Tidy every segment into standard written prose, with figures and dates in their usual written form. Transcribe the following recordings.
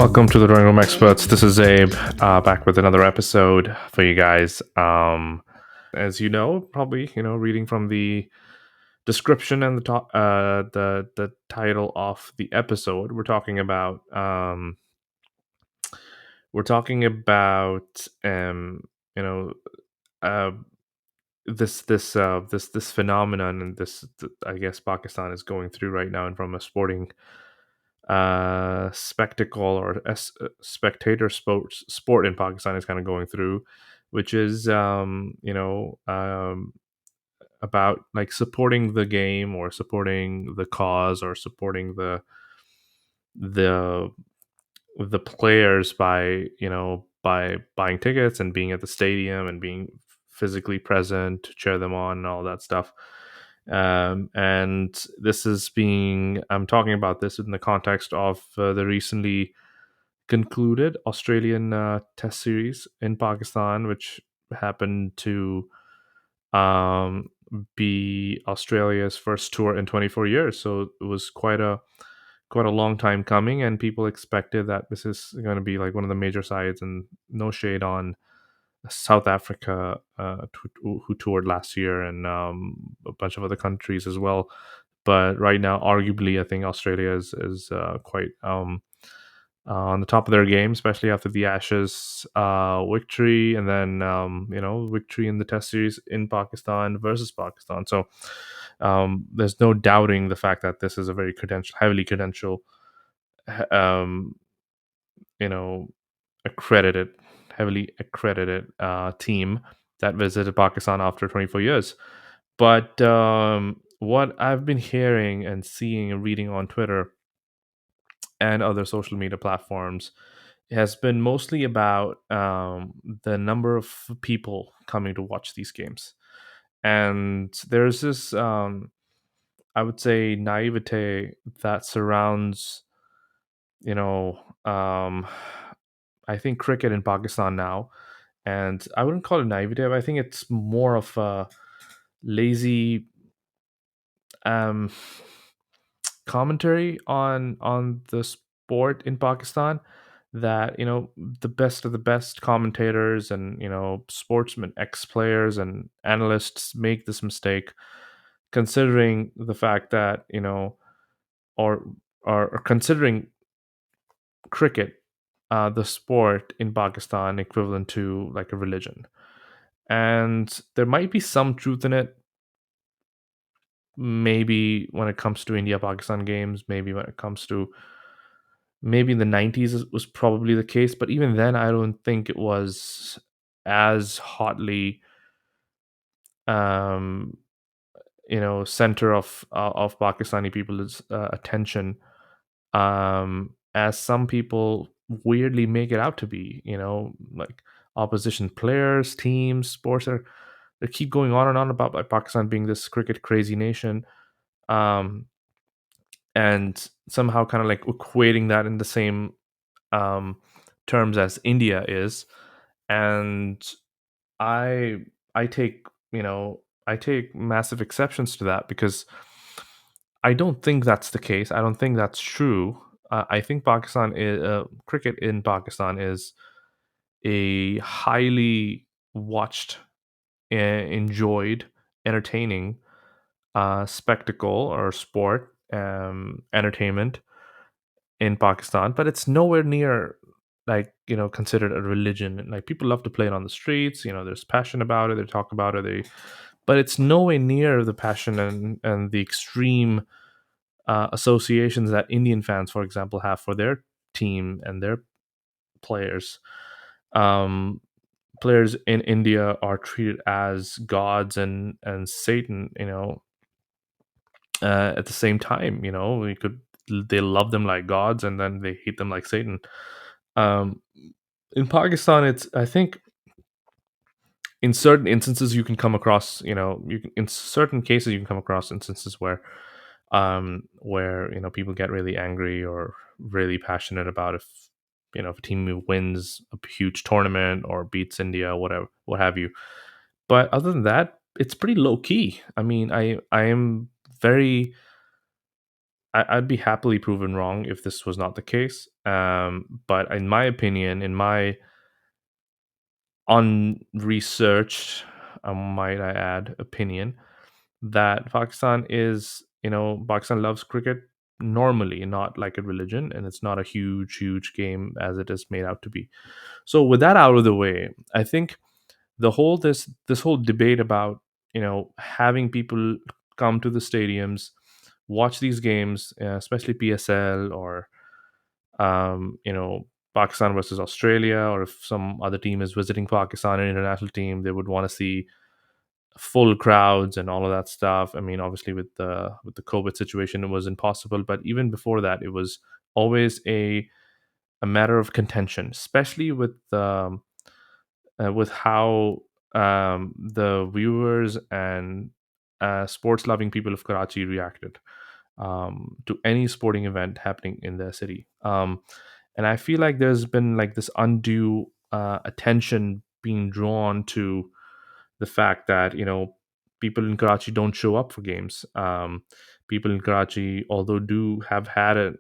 Welcome to the Drawing Room Experts. This is Zaib, back with another episode for you guys. As you know, probably reading from the description and the title of the episode, we're talking about you know uh, this phenomenon, and I guess Pakistan is going through right now, and from a sporting spectacle or spectator sport in Pakistan is kind of going through, which is about like supporting the game or supporting the cause or supporting the the players by by buying tickets and being at the stadium and being physically present to cheer them on and all that stuff. And this is being I'm talking about this in the context of the recently concluded Australian Test series in Pakistan, which happened to um, be Australia's first tour in 24 years. So it was quite a long time coming, and people expected that this is going to be like one of the major sides. And no shade on South Africa, who toured last year, and a bunch of other countries as well. But right now, arguably, I think Australia is quite on the top of their game, especially after the Ashes victory, and then victory in the Test series in Pakistan versus Pakistan. So there's no doubting the fact that this is a very heavily credential, um, you know, accredited, heavily accredited team that visited Pakistan after 24 years. But what I've been hearing and seeing and reading on Twitter and other social media platforms has been mostly about the number of people coming to watch these games. And there's this, I would say, naivete that surrounds, you know, um, I think cricket in Pakistan now. And I wouldn't call it naivete, but I think it's more of a lazy um, commentary on the sport in Pakistan, that the best of the best commentators and sportsmen, ex players and analysts make this mistake, considering the fact that or or considering cricket, the sport in Pakistan, equivalent to like a religion. And there might be some truth in it, maybe when it comes to India Pakistan games, maybe when it comes to, maybe in the 90s was probably the case, but even then I don't think it was as hotly um center of Pakistani people's attention, as some people weirdly make it out to be. Like opposition players, teams, sports are, they keep going on and on about like Pakistan being this cricket crazy nation, um and somehow kind of like equating that in the same um terms as India is. And I I take I take massive exceptions to that, because I don't think that's the case. I don't think that's true. I think cricket in Pakistan is a highly watched, enjoyed, entertaining spectacle or sport, entertainment in Pakistan, but it's nowhere near like considered a religion. Like people love to play it on the streets. There's passion about it. They talk about it. But it's nowhere near the passion and the extreme associations that Indian fans, for example, have for their team and their players. Um, Players in India are treated as gods and Satan. At the same time, we could they love them like gods and then they hate them like Satan. Um, in Pakistan, it's, I think, in certain instances you can come across, in certain cases you can come across instances where people get really angry or really passionate about if a team wins a huge tournament or beats India, whatever, what have you. But other than that, it's pretty low key. I mean, I am very I'd be happily proven wrong if this was not the case. But in my opinion, in my unresearched, might I add, opinion, that Pakistan loves cricket normally, not like a religion, and it's not a huge game as it is made out to be. So with that out of the way, I think this whole debate about having people come to the stadiums, watch these games, especially PSL or Pakistan versus Australia, or if some other team is visiting Pakistan, an international team, they would want to see full crowds and all of that stuff. I mean, obviously with the COVID situation, it was impossible, but even before that, it was always a matter of contention, especially with how the viewers and sports loving people of Karachi reacted to any sporting event happening in their city. And I feel like there's been like this undue attention being drawn to the fact that people in Karachi don't show up for games. People in Karachi, although do have had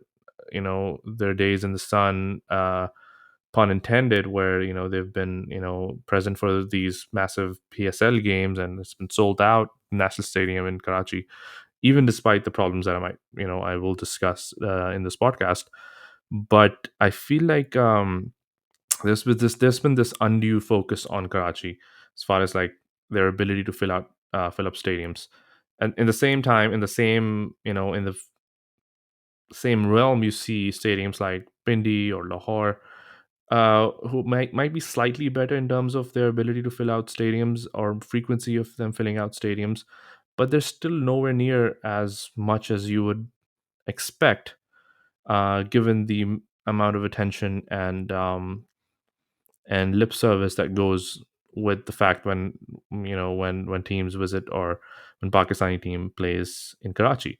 their days in the sun, pun intended, where they've been present for these massive PSL games, and it's been sold out National Stadium in Karachi, even despite the problems that I will discuss in this podcast. But I feel like there's been this undue focus on Karachi as far as like their ability to fill up stadiums, and in the same time, in the same in the same realm, you see stadiums like Pindi or Lahore, who might be slightly better in terms of their ability to fill out stadiums or frequency of them filling out stadiums, but they're still nowhere near as much as you would expect, given the amount of attention and lip service that goes with the fact when when teams visit, or when Pakistani team plays in Karachi.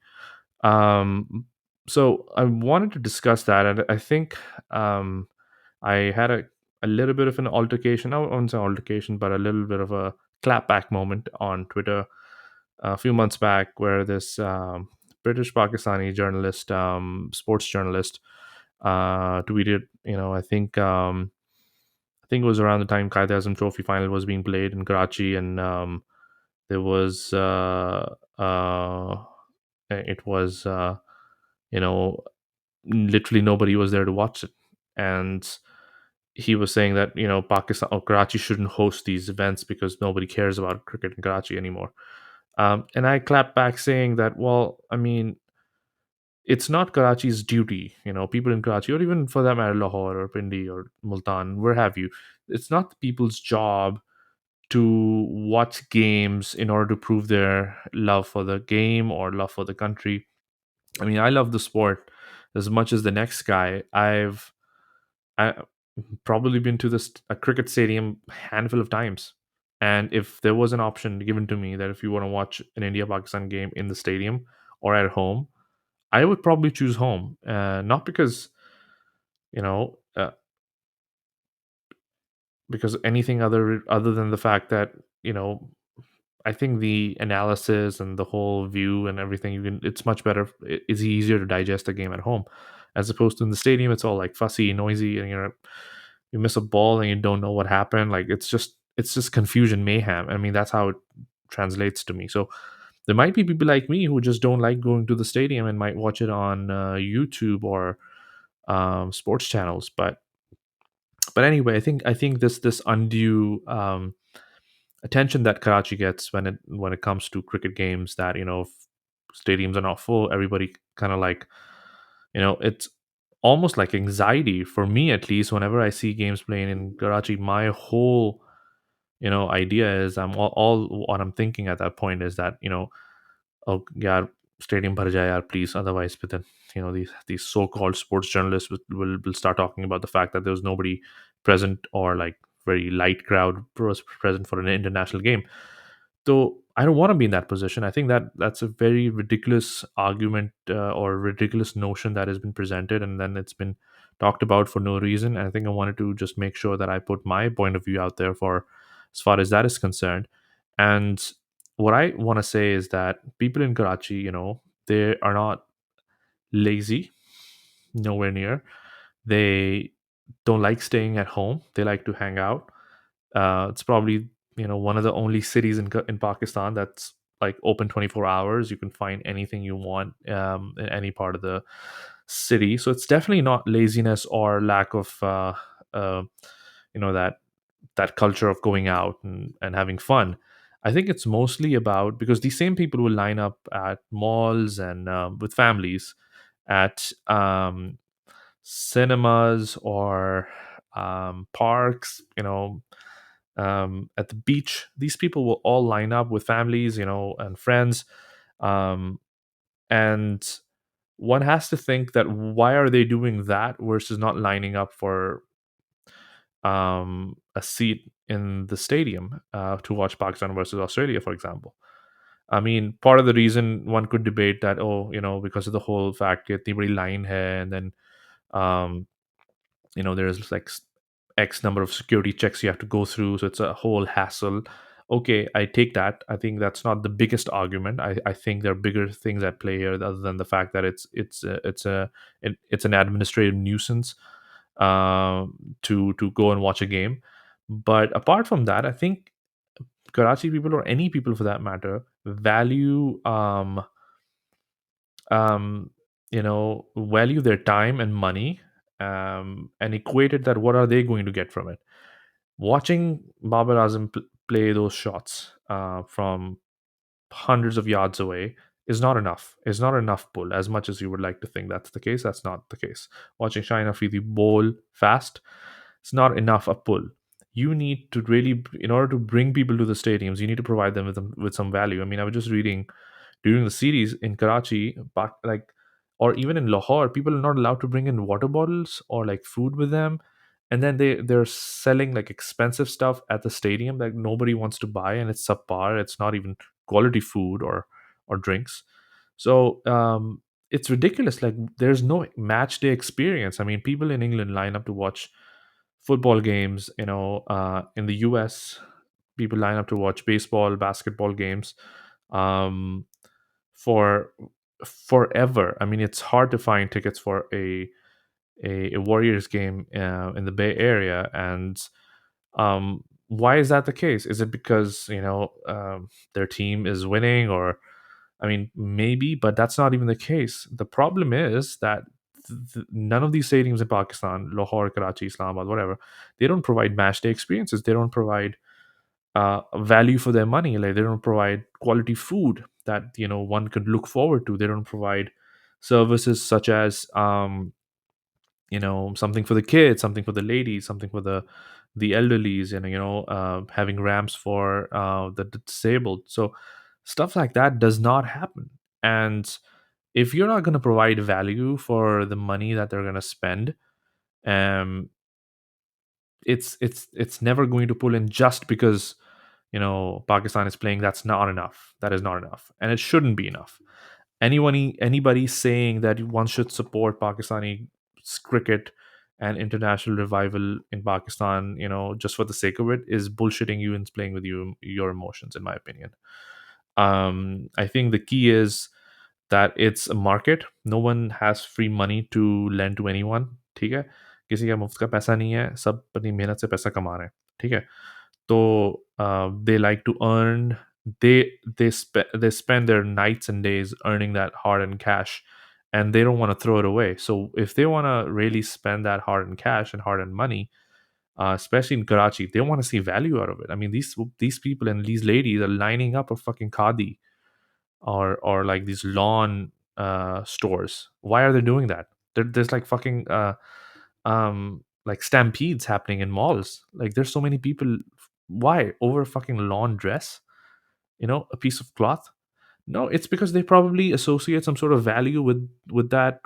Um, so I wanted to discuss that, and I think I had a little bit of an altercation. I won't say altercation, but a little bit of a clapback moment on Twitter a few months back, where this British Pakistani journalist, sports journalist, tweeted. I think it was around the time Qaeda Azam Trophy final was being played in Karachi, and there was it was you know literally nobody was there to watch it, and he was saying that Pakistan or Karachi shouldn't host these events because nobody cares about cricket in Karachi anymore. And I clapped back saying that, well, I mean, it's not Karachi's duty, people in Karachi, or even for that matter, Lahore or Pindi or Multan, where have you. It's not the people's job to watch games in order to prove their love for the game or love for the country. I mean, I love the sport as much as the next guy. I probably been to a cricket stadium a handful of times. And if there was an option given to me that if you want to watch an India Pakistan game in the stadium or at home, I would probably choose home. Not because you know because anything other than the fact that you know I think the analysis and the whole view and everything, it's much better. It's easier to digest a game at home as opposed to in the stadium. It's all like fussy, noisy, and you miss a ball and you don't know what happened. Like it's just confusion, mayhem. I mean, that's how it translates to me. So there might be people like me who just don't like going to the stadium and might watch it on YouTube or sports channels. But anyway, I think this undue attention that Karachi gets when it comes to cricket games, that if stadiums are not full, everybody kind of like it's almost like anxiety for me, at least. Whenever I see games playing in Karachi, my whole idea is all what I'm thinking at that point is that oh yeah, stadium bhar jaye yaar, please. Otherwise, but then these so-called sports journalists will start talking about the fact that there was nobody present, or like very light crowd was present for an international game. So I don't want to be in that position. I think that that's a very ridiculous argument, or ridiculous notion that has been presented, and then it's been talked about for no reason. And I think I wanted to just make sure that I put my point of view out there for as far as that is concerned. And what I want to say is that people in Karachi, they are not lazy, nowhere near. They don't like staying at home. They like to hang out. It's probably one of the only cities in Pakistan that's like open 24 hours. You can find anything you want in any part of the city. So it's definitely not laziness or lack of uh, that culture of going out and having fun. I think it's mostly about because these same people will line up at malls and with families at cinemas or parks, at the beach. These people will all line up with families, and friends. Um, and one has to think that why are they doing that versus not lining up for a seat in the stadium to watch Pakistan versus Australia, for example. I mean, part of the reason one could debate that, oh, because of the whole fact that they line hai, and then um, there's like X number of security checks you have to go through, so it's a whole hassle. Okay, I take that. I think that's not the biggest argument. I think there are bigger things at play here other than the fact that it's an administrative nuisance to go and watch a game. But apart from that, I think Karachi people or any people for that matter value um, value their time and money, and equated that what are they going to get from it. Watching Babar Azam play those shots from hundreds of yards away is not enough. Is not enough pull. As much as you would like to think that's the case, that's not the case. Watching Shine Afridi bowl fast, it's not enough a pull. You need to really, in order to bring people to the stadiums, you need to provide them with some value. I mean, I was just reading during the series in Karachi, but like, or even in Lahore, people are not allowed to bring in water bottles or like food with them, and then they're selling like expensive stuff at the stadium that nobody wants to buy, and it's subpar. It's not even quality food or drinks. So it's ridiculous. Like there's no match day experience. I mean, people in England line up to watch football games. In the US, people line up to watch baseball, basketball games. Um, for forever. I mean, it's hard to find tickets for a Warriors game in the Bay Area, and why is that the case? Is it because their team is winning, or I mean, maybe, but that's not even the case. The problem is that none of these stadiums in Pakistan, Lahore, Karachi, Islamabad, whatever, they don't provide match day experiences. They don't provide value for their money. Like they don't provide quality food that one could look forward to. They don't provide services such as something for the kids, something for the ladies, something for the elderlies, and having ramps for the disabled. So stuff like that does not happen. And if you're not going to provide value for the money that they're going to spend, um it's never going to pull in just because Pakistan is playing. That's not enough. That is not enough, and it shouldn't be enough. Anybody saying that one should support Pakistani cricket and international revival in Pakistan, just for the sake of it, is bullshitting you and playing with your emotions, in my opinion. I think the key is that it's a market. No one has free money to lend to anyone. ठीक है, किसी का मुफ्त का पैसा नहीं है, सब अपनी मेहनत से पैसा कमा रहे हैं. ठीक है, तो they like to earn. They spend their nights and days earning that hard earned cash, and they don't want to throw it away. So if they want to really spend that hard earned cash and hard earned money, especially in Karachi, they want to see value out of it. I mean, these people and these ladies are lining up a fucking khadi or like these lawn stores. Why are they doing that? There's like fucking like stampedes happening in malls. Like there's so many people. Why over a fucking lawn dress? A piece of cloth. No, it's because they probably associate some sort of value with that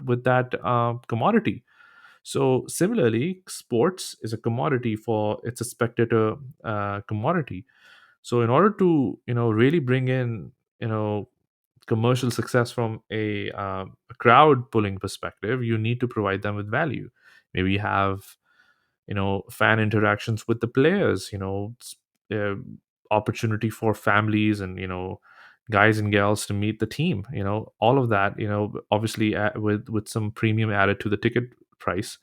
commodity. So similarly, sports is a commodity. For it's a spectator commodity. So in order to really bring in commercial success from a crowd pulling perspective, you need to provide them with value. Maybe have fan interactions with the players, uh, opportunity for families and guys and gals to meet the team. All of that. Obviously with some premium added to the ticket price.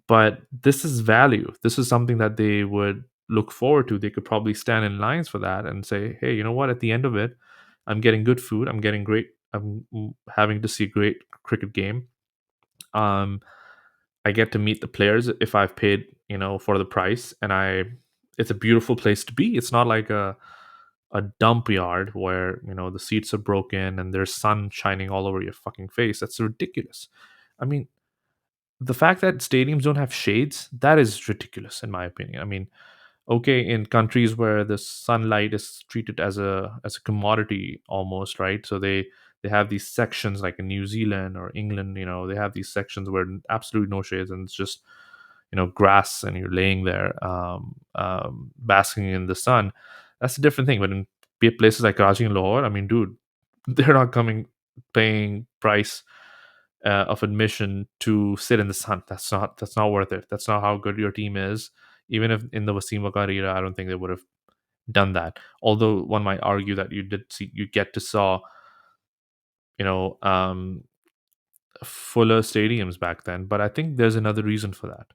But this is value. This is something that they would look forward to. They could probably stand in lines for that and say, hey, you know what? At the end of it, I'm getting good food. I'm getting great. I'm having to see a great cricket game. Um, I get to meet the players if I've paid, for the price, and it's a beautiful place to be. It's not like a dump yard where the seats are broken and there's sun shining all over your fucking face. That's ridiculous. I mean, the fact that stadiums don't have shades, that is ridiculous in my opinion. I mean, okay, in countries where the sunlight is treated as a commodity almost, right? So they have these sections like in New Zealand or England. They have these sections where absolutely no shades, and it's just grass, and you're laying there, basking in the sun. That's a different thing. But in places like Karachi and Lahore, I mean, dude, they're not coming paying price of admission to sit in the sun. That's not worth it. That's not how good your team is. Even if in the Wasim Wakar era, I don't think they would have done that. Although one might argue that you get to saw you know fuller stadiums back then. But I think there's another reason for that.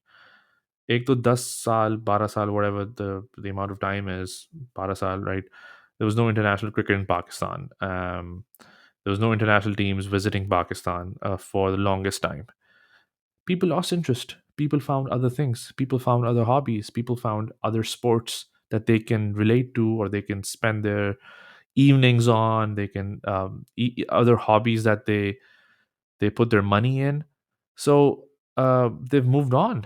Ek to 10 saal, 12 saal, whatever the amount of time is, 12 saal, right? There was no international cricket in Pakistan. There was no international teams visiting Pakistan for the longest time. People lost interest. People found other things. People found other hobbies. People found other sports that they can relate to, or they can spend their evenings on. They can other hobbies that they put their money in. So they've moved on,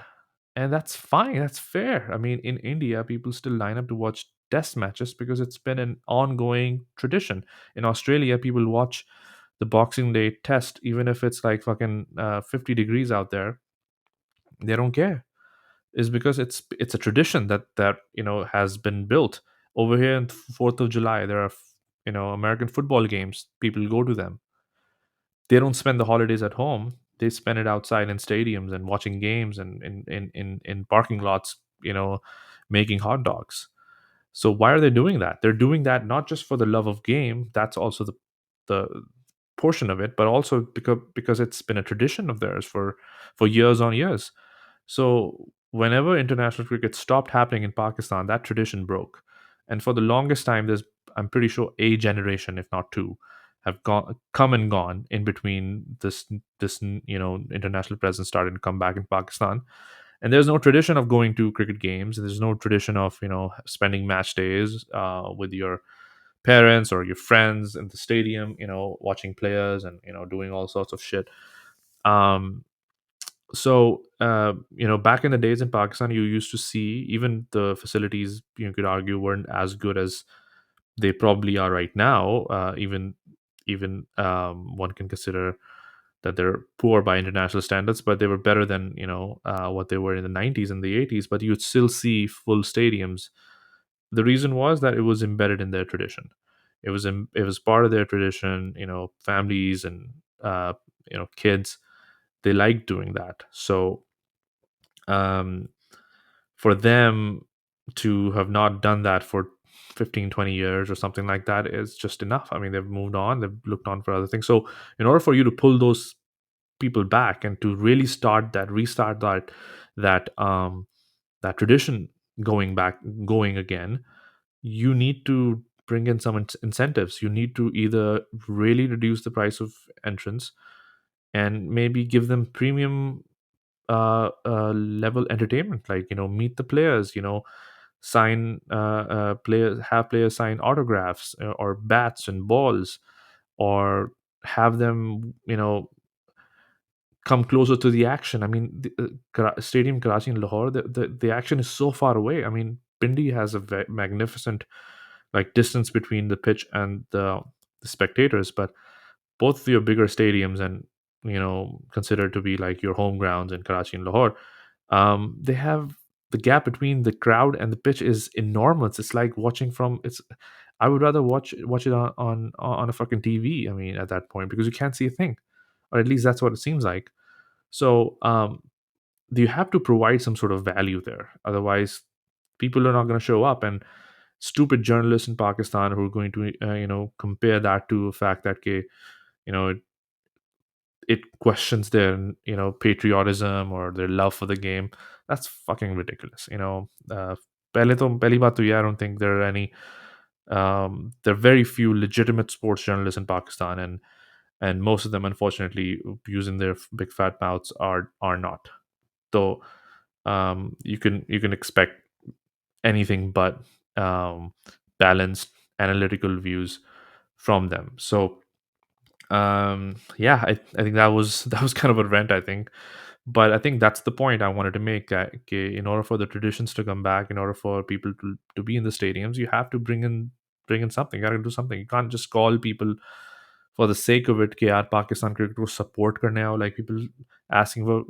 and that's fine. That's fair. I mean, in India, people still line up to watch test matches because it's been an ongoing tradition. In Australia, people watch the Boxing Day test, even if it's like fucking 50 degrees out there. They don't care. Is because it's a tradition that has been built over here. On 4th of July, there are American football games. People go to them. They don't spend the holidays at home. They spend it outside in stadiums and watching games, and in parking lots, making hot dogs. So why are they doing that? They're doing that not just for the love of game. That's also the portion of it, but also because it's been a tradition of theirs for years on years. So whenever international cricket stopped happening in Pakistan, that tradition broke. And for the longest time, I'm pretty sure a generation, if not two, have come and gone in between this international presence started to come back in Pakistan. And there's no tradition of going to cricket games. There's no tradition of spending match days with your parents or your friends in the stadium, watching players and doing all sorts of shit. Um, back in the days in Pakistan, you used to see even the facilities, you could argue, weren't as good as they probably are right now. Even one can consider that they're poor by international standards, but they were better than what they were in the 90s and the 80s. But you'd still see full stadiums. The reason was that it was embedded in their tradition. It was part of their tradition. Families and kids, they like doing that. So um, for them to have not done that for 15, 20 years or something like that is just enough. I mean, they've moved on, they've looked on for other things. So in order for you to pull those people back and to really restart that tradition going again, you need to bring in some incentives. You need to either really reduce the price of entrance and maybe give them premium level entertainment, like meet the players, sign players have players sign autographs, or bats and balls, or have them come closer to the action. I mean, the stadium Karachi and Lahore, the action is so far away. I mean, Pindi has a magnificent like distance between the pitch and the spectators, but both of your bigger stadiums and considered to be like your home grounds in Karachi and Lahore, they have the gap between the crowd and the pitch is enormous. It's like watching from it's. I would rather watch it on a fucking TV. I mean, at that point, because you can't see a thing, or at least that's what it seems like. So, you have to provide some sort of value there. Otherwise, people are not going to show up. And stupid journalists in Pakistan who are going to compare that to the fact that you know it questions their patriotism or their love for the game. That's fucking ridiculous. पहली बात तो ये, I don't think there are any there are very few legitimate sports journalists in Pakistan, and most of them, unfortunately, using their big fat mouths, are not. So you can expect anything but balanced analytical views from them. So yeah, I think that was that was kind of a rant, I think. But I think that's the point I wanted to make, that okay, in order for the traditions to come back, in order for people to be in the stadiums, you have to bring in something. You gotta do something. You can't just call people for the sake of it, कि यार Pakistan cricket को support करने आओ, like people asking for,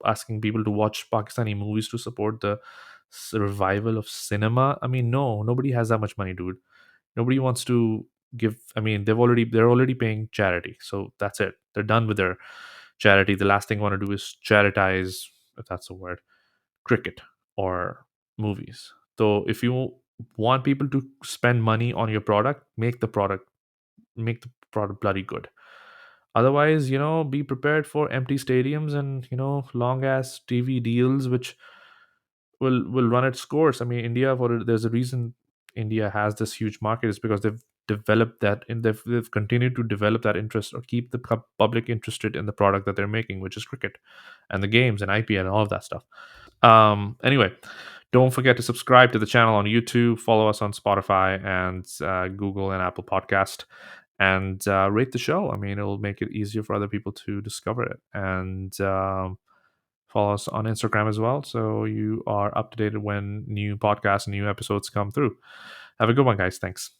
asking people to watch Pakistani movies to support the revival of cinema. I mean, no, nobody has that much money, dude. Nobody wants to give. I mean, they're already paying charity, so that's it. They're done with their charity. The last thing I want to do is charitize, if that's a word, cricket or movies. So if you want people to spend money on your product, make the product bloody good. Otherwise, be prepared for empty stadiums and long ass TV deals, which will run its course. I mean, there's a reason India has this huge market, is because they've developed that, and they've continued to develop that interest, or keep the public interested in the product that they're making, which is cricket and the games and IPL and all of that stuff. Anyway, don't forget to subscribe to the channel on YouTube, follow us on Spotify and Google and Apple Podcast, and rate the show. I mean, it'll make it easier for other people to discover it. And follow us on Instagram as well, so you are up to date when new podcasts and new episodes come through. Have a good one, guys. Thanks.